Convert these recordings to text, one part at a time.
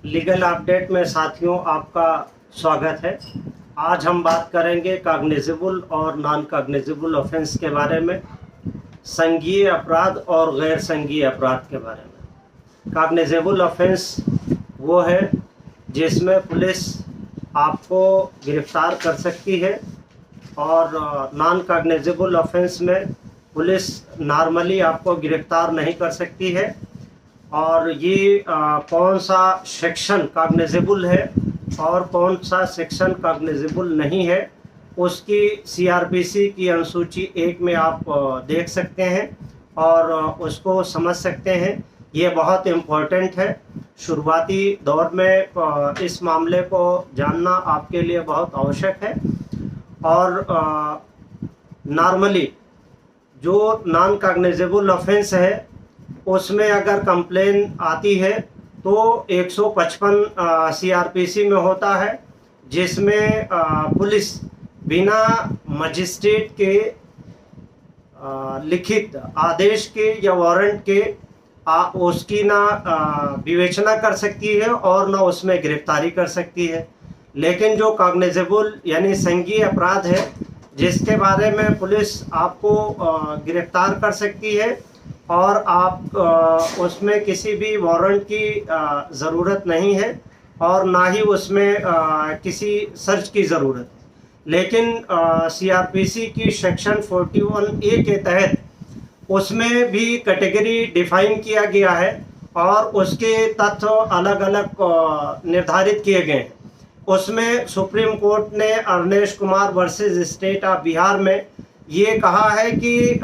Legal update में साथियों आपका स्वागत है। आज हम बात करेंगे कॉग्निजेबल और नॉन कॉग्निजेबल ऑफेंस के बारे में, संज्ञेय अपराध और गैर संज्ञेय अपराध के बारे में। कॉग्निजेबल ऑफेंस वो है जिसमें पुलिस आपको गिरफ्तार कर सकती है और नॉन कॉग्निजेबल ऑफेंस में पुलिस नॉर्मली आपको गिरफ्तार नहीं कर सकती है। और ये कौन सा सेक्शन कॉग्निजेबल है और कौन सा सेक्शन कॉग्निजेबल नहीं है, उसकी सीआरपीसी की अनुसूची 1 में आप देख सकते हैं और उसको समझ सकते हैं। ये बहुत इम्पोर्टेंट है। शुरुआती दौर में इस मामले को जानना आपके लिए बहुत आवश्यक है। और नॉर्मली जो नॉन कॉग्निजेबल ऑफेंस है उसमें अगर कंप्लेन आती है तो 155 सीआरपीसी में होता है, जिसमें पुलिस बिना मजिस्ट्रेट के लिखित आदेश के या वारंट के उसकी ना विवेचना कर सकती है और ना उसमें गिरफ्तारी कर सकती है। लेकिन जो कॉग्निजेबल यानी संज्ञेय अपराध है, जिसके बारे में पुलिस आपको गिरफ्तार कर सकती है और आप उसमें किसी भी वारंट की ज़रूरत नहीं है और ना ही उसमें किसी सर्च की ज़रूरत है। लेकिन सीआरपीसी की सेक्शन 41A के तहत उसमें भी कैटेगरी डिफाइन किया गया है और उसके तथ्य अलग अलग निर्धारित किए गए हैं। उसमें सुप्रीम कोर्ट ने Arnesh Kumar versus state of Bihar में ये कहा है कि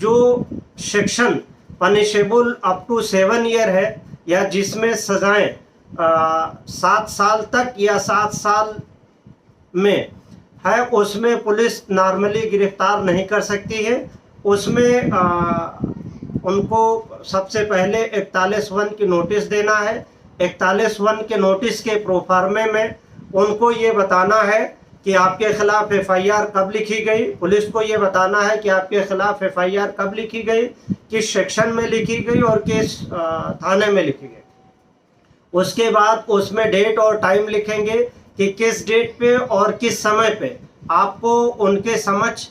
जो section punishable up to 7 year है या जिसमें सजाएं 7 साल तक या 7 साल में है, उसमें पुलिस नॉर्मली गिरफ्तार नहीं कर सकती है। उसमें उनको सबसे पहले 41(1) की नोटिस देना है। 41(1) के नोटिस के प्रोफार्मे में उनको ये बताना है कि आपके खिलाफ एफआईआर कब लिखी गई। पुलिस को ये बताना है कि आपके खिलाफ एफआईआर कब लिखी गई, किस सेक्शन में लिखी गई और किस थाने में लिखी गई। उसके बाद उसमें डेट और टाइम लिखेंगे कि किस डेट पे और किस समय पे आपको उनके समक्ष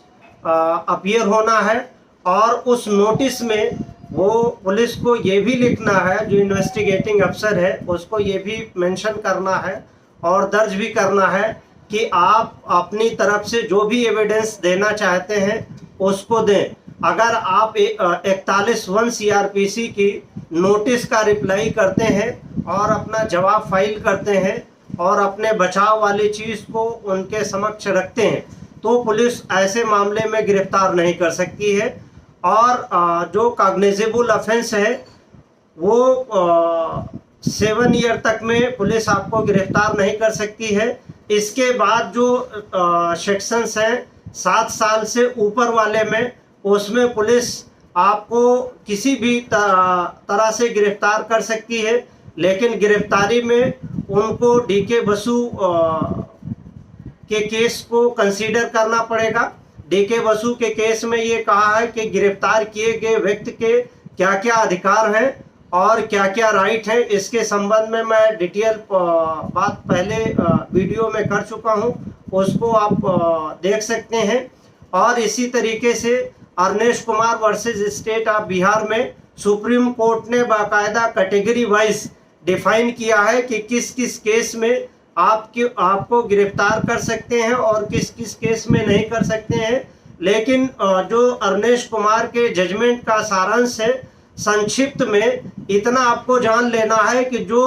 अपीयर होना है। और उस नोटिस में वो पुलिस को ये भी लिखना है, जो इन्वेस्टिगेटिंग अफसर है उसको ये भी मेंशन करना है और दर्ज भी करना है कि आप अपनी तरफ से जो भी एविडेंस देना चाहते हैं उसको दें। अगर आप 41(1) सीआरपीसी की नोटिस का रिप्लाई करते हैं और अपना जवाब फाइल करते हैं और अपने बचाव वाली चीज़ को उनके समक्ष रखते हैं तो पुलिस ऐसे मामले में गिरफ्तार नहीं कर सकती है। और जो कॉग्निजेबल ऑफेंस है वो 7 ईयर तक में पुलिस आपको गिरफ्तार नहीं कर सकती है। इसके बाद जो सेक्शंस हैं 7 साल से ऊपर वाले में, उसमें पुलिस आपको किसी भी तरह से गिरफ्तार कर सकती है। लेकिन गिरफ्तारी में उनको डीके बसु के केस को कंसीडर करना पड़ेगा। डीके बसु के केस में ये कहा है कि गिरफ्तार किए गए व्यक्ति के क्या क्या अधिकार हैं और क्या क्या राइट है। इसके संबंध में मैं डिटेल बात पहले वीडियो में कर चुका हूं, उसको आप देख सकते हैं। और इसी तरीके से Arnesh Kumar versus state of Bihar में सुप्रीम कोर्ट ने बाकायदा कैटेगरी वाइज डिफाइन किया है कि किस किस केस में आपको गिरफ्तार कर सकते हैं और किस किस केस में नहीं कर सकते हैं। लेकिन जो अरनेश कुमार के जजमेंट का सारांश है, संक्षिप्त में इतना आपको जान लेना है कि जो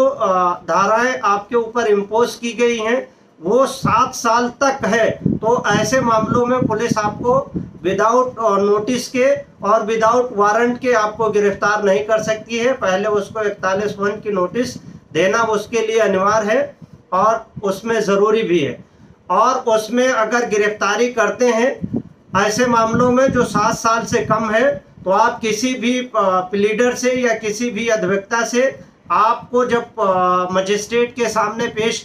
धाराएं आपके ऊपर इम्पोज की गई हैं वो 7 साल तक है। तो ऐसे मामलों में पुलिस आपको विदाउट नोटिस के और विदाउट वारंट के आपको गिरफ्तार नहीं कर सकती है। पहले उसको 41(1) की नोटिस देना उसके लिए अनिवार्य है और उसमें ज़रूरी भी है। और उसमें अगर गिरफ्तारी करते हैं ऐसे मामलों में जो 7 साल से कम है तो आप किसी भी प्लीडर से या किसी भी अधिवक्ता से आपको जब मजिस्ट्रेट के सामने पेश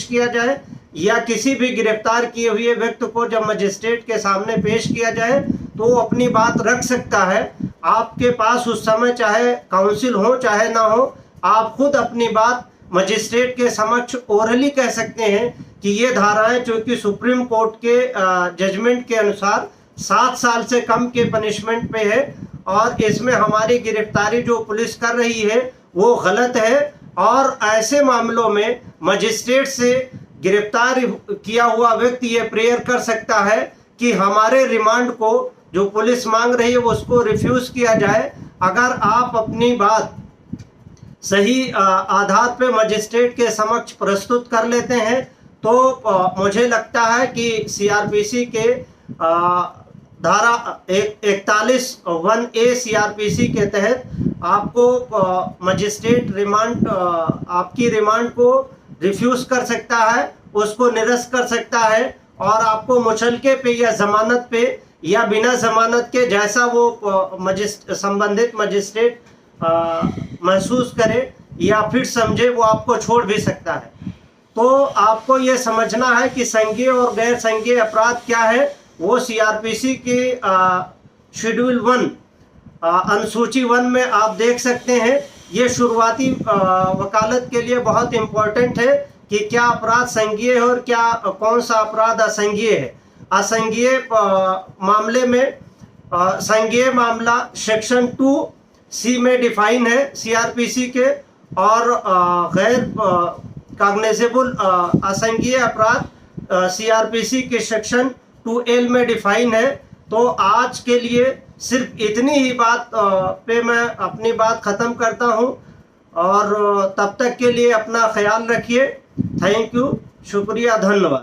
किया जाए या किसी भी गिरफ्तार किए हुए व्यक्ति को जब मजिस्ट्रेट के सामने पेश किया जाए तो वो अपनी बात रख सकता है। आपके पास उस समय चाहे काउंसिल हो चाहे ना हो, आप खुद अपनी बात मजिस्ट्रेट के समक्ष ओरली कह सकते हैं कि ये धाराएं चूंकि सुप्रीम कोर्ट के जजमेंट के अनुसार 7 साल से कम के पनिशमेंट पे है और इसमें हमारी गिरफ्तारी जो पुलिस कर रही है वो गलत है, और ऐसे मामलों में मजिस्ट्रेट से गिरफ्तार किया हुआ व्यक्ति ये प्रेयर कर सकता है कि हमारे रिमांड को जो पुलिस मांग रही है उसको रिफ्यूज किया जाए। अगर आप अपनी बात सही आधार पे मजिस्ट्रेट के समक्ष प्रस्तुत कर लेते हैं तो मुझे लगता है कि सीआरपीसी के धारा 41(1)A सीआरपीसी के तहत आपको मजिस्ट्रेट रिमांड आपकी रिमांड को रिफ्यूज कर सकता है, उसको निरस्त कर सकता है और आपको मुचलके पे या जमानत पे या बिना जमानत के जैसा वो संबंधित मजिस्ट्रेट महसूस करे या फिर समझे वो आपको छोड़ भी सकता है। तो आपको ये समझना है कि संज्ञेय और गैर संज्ञेय अपराध क्या है, वो सीआरपीसी के शेड्यूल 1 अनुसूची 1 में आप देख सकते हैं। ये शुरुआती वकालत के लिए बहुत इम्पोर्टेंट है कि क्या अपराध संज्ञेय है और क्या कौन सा अपराध असंज्ञेय है। असंज्ञेय मामले में संज्ञेय मामला सेक्शन 2C में डिफाइन है सीआरपीसी के, और गैर कॉग्निजेबल असंज्ञेय अपराध सीआरपीसी के सेक्शन 2L में डिफाइन है। तो आज के लिए सिर्फ इतनी ही बात पे मैं अपनी बात ख़त्म करता हूँ, और तब तक के लिए अपना ख्याल रखिए। थैंक यू, शुक्रिया, धन्यवाद।